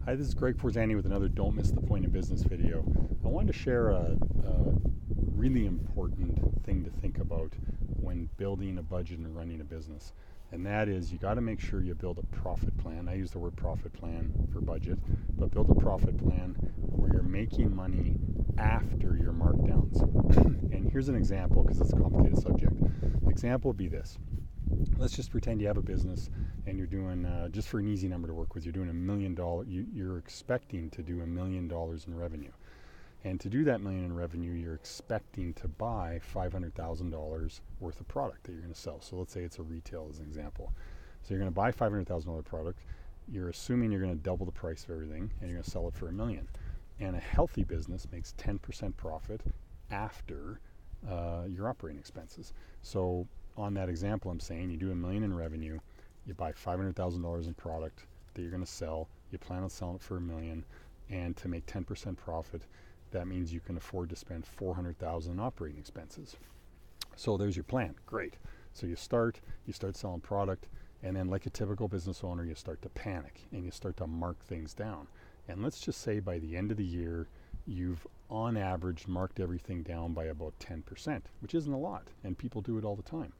Hi, this is Greg Forzani with another Don't Miss the Point in Business video. I wanted to share a really important thing to think about when building a budget and running a business. And that is you got to make sure you build a profit plan. I use the word profit plan for budget, but build a profit plan where you're making money after your markdowns. And here's an example because it's a complicated subject. The example would be this. Let's just pretend you have a business and you're doing, just for an easy number to work with, you're doing $1 million. You're expecting to do $1 million in revenue. And to do that million in revenue, you're expecting to buy $500,000 worth of product that you're going to sell. So let's say it's a retail as an example. So you're going to buy $500,000 product. You're assuming you're going to double the price of everything and you're going to sell it for $1 million. And a healthy business makes 10% profit after your operating expenses. So on that example, I'm saying you do $1 million in revenue, you buy $500,000 in product that you're going to sell, you plan on selling it for $1 million, and to make 10% profit, that means you can afford to spend $400,000 in operating expenses. So there's your plan. Great. So you start selling product, and then like a typical business owner, you start to panic and you start to mark things down. And let's just say by the end of the year, you've on average marked everything down by about 10%, which isn't a lot, and people do it all the time.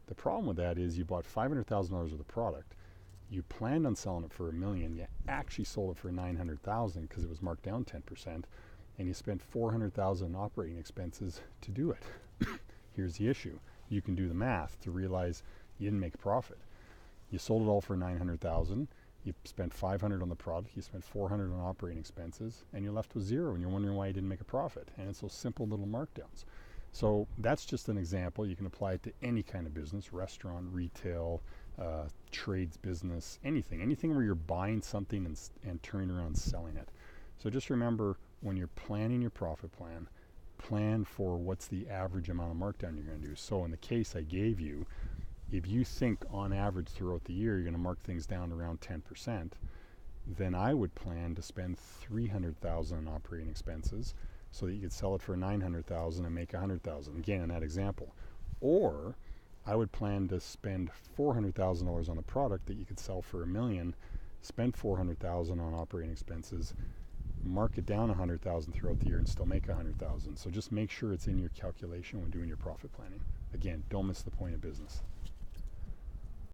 The problem with that is you bought $500,000 worth of product, you planned on selling it for $1 million, you actually sold it for $900,000 because it was marked down 10%, and you spent $400,000 in operating expenses to do it. Here's the issue. You can do the math to realize you didn't make a profit. You sold it all for $900,000. You spent $500 on the product, you spent $400 on operating expenses, and you're left with zero, and you're wondering why you didn't make a profit. And it's those simple little markdowns. So that's just an example. You can apply it to any kind of business, restaurant, retail, trades business, anything where you're buying something and turning around and selling it. So just remember, when you're planning your profit plan for what's the average amount of markdown you're going to do. So in the case I gave you, if you think on average throughout the year you're going to mark things down around 10%, then I would plan to spend $300,000 in operating expenses so that you could sell it for $900,000 and make $100,000. Again, in that example. Or I would plan to spend $400,000 on a product that you could sell for $1 million, spend $400,000 on operating expenses, mark it down $100,000 throughout the year, and still make $100,000. So just make sure it's in your calculation when doing your profit planning. Again, don't miss the point of business.